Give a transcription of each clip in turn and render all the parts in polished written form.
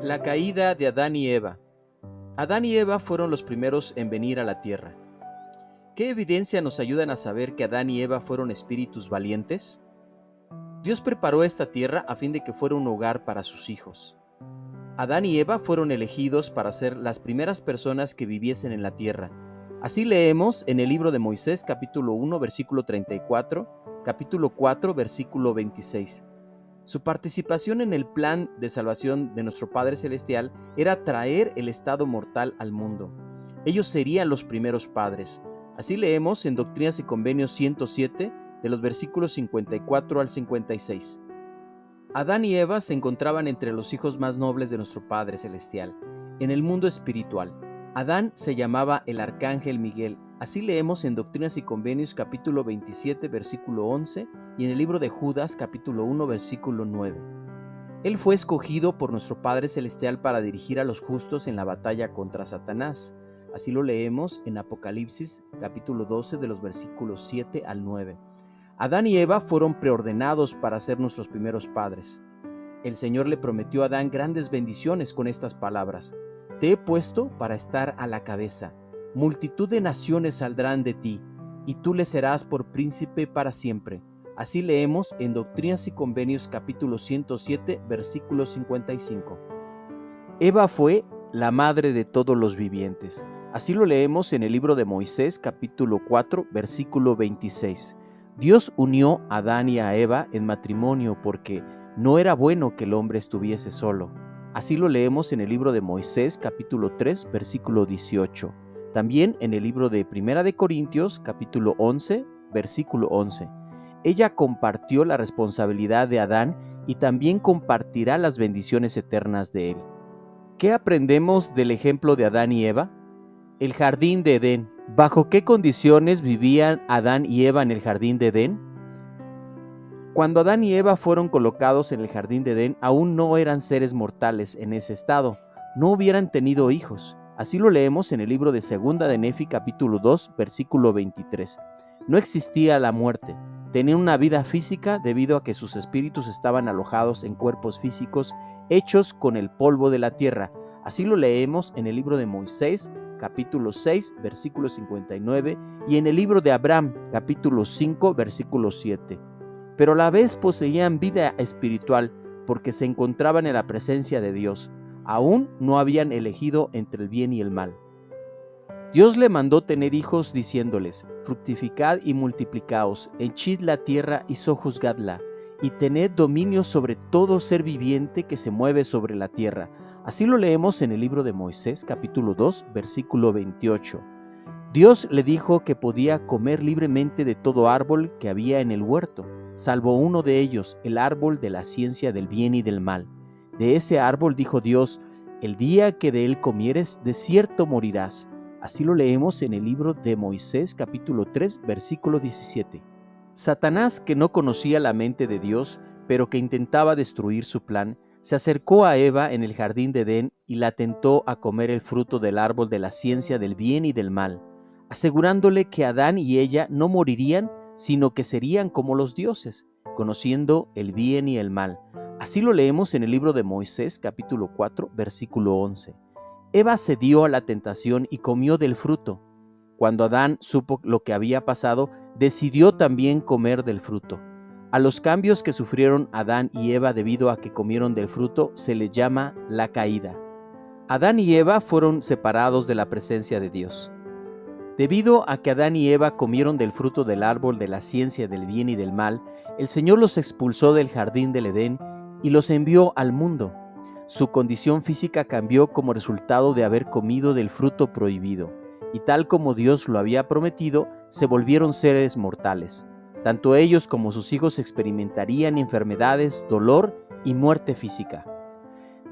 La caída de Adán y Eva. Adán y Eva fueron los primeros en venir a la tierra. ¿Qué evidencia nos ayudan a saber que Adán y Eva fueron espíritus valientes? Dios preparó esta tierra a fin de que fuera un hogar para sus hijos. Adán y Eva fueron elegidos para ser las primeras personas que viviesen en la tierra. Así leemos en el libro de Moisés, capítulo 1, versículo 34, capítulo 4, versículo 26. Su participación en el plan de salvación de nuestro Padre Celestial era traer el estado mortal al mundo. Ellos serían los primeros padres. Así leemos en Doctrinas y Convenios 107, de los versículos 54 al 56. Adán y Eva se encontraban entre los hijos más nobles de nuestro Padre Celestial. En el mundo espiritual, Adán se llamaba el Arcángel Miguel. Así leemos en Doctrinas y Convenios capítulo 27, versículo 11, y en el libro de Judas capítulo 1, versículo 9. Él fue escogido por nuestro Padre Celestial para dirigir a los justos en la batalla contra Satanás. Así lo leemos en Apocalipsis capítulo 12, de los versículos 7 al 9. Adán y Eva fueron preordenados para ser nuestros primeros padres. El Señor le prometió a Adán grandes bendiciones con estas palabras: Te he puesto para estar a la cabeza. Multitud de naciones saldrán de ti, y tú le serás por príncipe para siempre. Así leemos en Doctrinas y Convenios capítulo 107, versículo 55. Eva fue la madre de todos los vivientes. Así lo leemos en el libro de Moisés capítulo 4, versículo 26. Dios unió a Adán y a Eva en matrimonio porque no era bueno que el hombre estuviese solo. Así lo leemos en el libro de Moisés capítulo 3, versículo 18. También en el libro de Primera de Corintios capítulo 11, versículo 11. Ella compartió la responsabilidad de Adán y también compartirá las bendiciones eternas de él. ¿Qué aprendemos del ejemplo de Adán y Eva? El jardín de Edén. ¿Bajo qué condiciones vivían Adán y Eva en el jardín de Edén? Cuando Adán y Eva fueron colocados en el jardín de Edén, aún no eran seres mortales en ese estado, no hubieran tenido hijos. Así lo leemos en el libro de Segunda de Nefi, capítulo 2, versículo 23. No existía la muerte, tenían una vida física debido a que sus espíritus estaban alojados en cuerpos físicos hechos con el polvo de la tierra. Así lo leemos en el libro de Moisés, capítulo 6, versículo 59, y en el libro de Abraham, capítulo 5, versículo 7. Pero a la vez poseían vida espiritual porque se encontraban en la presencia de Dios. Aún no habían elegido entre el bien y el mal. Dios le mandó tener hijos diciéndoles: fructificad y multiplicaos, henchid la tierra y sojuzgadla, y tened dominio sobre todo ser viviente que se mueve sobre la tierra. Así lo leemos en el libro de Moisés, capítulo 2, versículo 28. Dios le dijo que podía comer libremente de todo árbol que había en el huerto, salvo uno de ellos, el árbol de la ciencia del bien y del mal. De ese árbol dijo Dios: el día que de él comieres, de cierto morirás. Así lo leemos en el libro de Moisés, capítulo 3, versículo 17. Satanás, que no conocía la mente de Dios, pero que intentaba destruir su plan, se acercó a Eva en el jardín de Edén y la tentó a comer el fruto del árbol de la ciencia del bien y del mal, asegurándole que Adán y ella no morirían, sino que serían como los dioses, conociendo el bien y el mal. Así lo leemos en el libro de Moisés, capítulo 4, versículo 11. Eva cedió a la tentación y comió del fruto. Cuando Adán supo lo que había pasado, decidió también comer del fruto. A los cambios que sufrieron Adán y Eva debido a que comieron del fruto se les llama la caída. Adán y Eva fueron separados de la presencia de Dios. Debido a que Adán y Eva comieron del fruto del árbol de la ciencia del bien y del mal, el Señor los expulsó del jardín del Edén y los envió al mundo. Su condición física cambió como resultado de haber comido del fruto prohibido, y tal como Dios lo había prometido, se volvieron seres mortales. Tanto ellos como sus hijos experimentarían enfermedades, dolor y muerte física.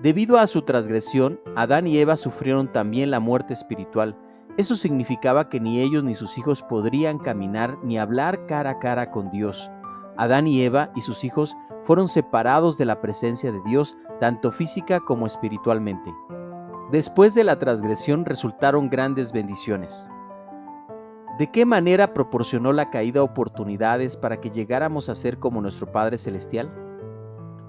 Debido a su transgresión, Adán y Eva sufrieron también la muerte espiritual. Eso significaba que ni ellos ni sus hijos podrían caminar ni hablar cara a cara con Dios. Adán y Eva y sus hijos fueron separados de la presencia de Dios, tanto física como espiritualmente. Después de la transgresión resultaron grandes bendiciones. ¿De qué manera proporcionó la caída oportunidades para que llegáramos a ser como nuestro Padre Celestial?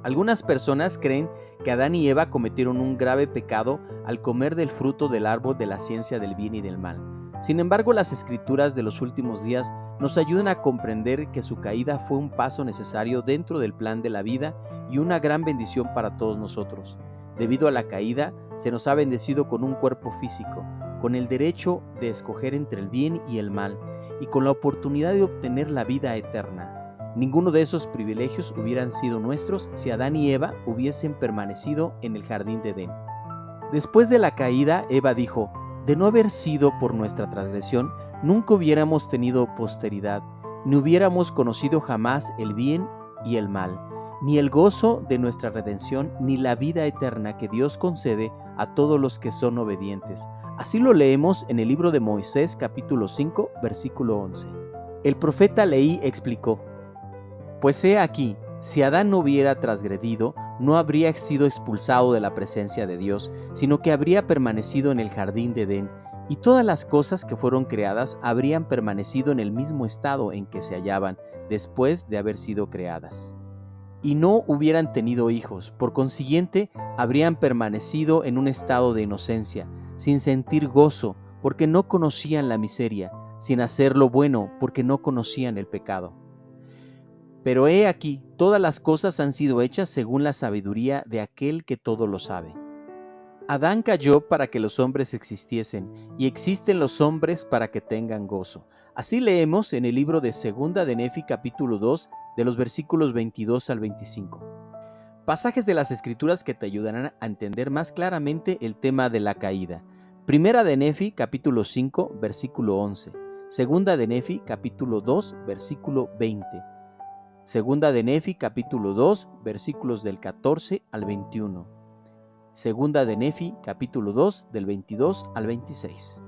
Algunas personas creen que Adán y Eva cometieron un grave pecado al comer del fruto del árbol de la ciencia del bien y del mal. Sin embargo, las escrituras de los últimos días nos ayudan a comprender que su caída fue un paso necesario dentro del plan de la vida y una gran bendición para todos nosotros. Debido a la caída, se nos ha bendecido con un cuerpo físico, con el derecho de escoger entre el bien y el mal, y con la oportunidad de obtener la vida eterna. Ninguno de esos privilegios hubieran sido nuestros si Adán y Eva hubiesen permanecido en el jardín de Edén. Después de la caída, Eva dijo: de no haber sido por nuestra transgresión, nunca hubiéramos tenido posteridad, ni hubiéramos conocido jamás el bien y el mal, ni el gozo de nuestra redención, ni la vida eterna que Dios concede a todos los que son obedientes. Así lo leemos en el libro de Moisés, capítulo 5, versículo 11. El profeta Leí explicó: pues he aquí, si Adán no hubiera transgredido, no habría sido expulsado de la presencia de Dios, sino que habría permanecido en el jardín de Edén, y todas las cosas que fueron creadas habrían permanecido en el mismo estado en que se hallaban después de haber sido creadas. Y no hubieran tenido hijos, por consiguiente, habrían permanecido en un estado de inocencia, sin sentir gozo, porque no conocían la miseria, sin hacer lo bueno, porque no conocían el pecado. Pero he aquí, todas las cosas han sido hechas según la sabiduría de aquel que todo lo sabe. Adán cayó para que los hombres existiesen, y existen los hombres para que tengan gozo. Así leemos en el libro de Segunda de Nefi, capítulo 2, de los versículos 22 al 25. Pasajes de las Escrituras que te ayudarán a entender más claramente el tema de la caída. Primera de Nefi, capítulo 5, versículo 11. Segunda de Nefi, capítulo 2, versículo 20. Segunda de Nefi, capítulo 2, versículos del 14 al 21. Segunda de Nefi, capítulo 2, del 22 al 26.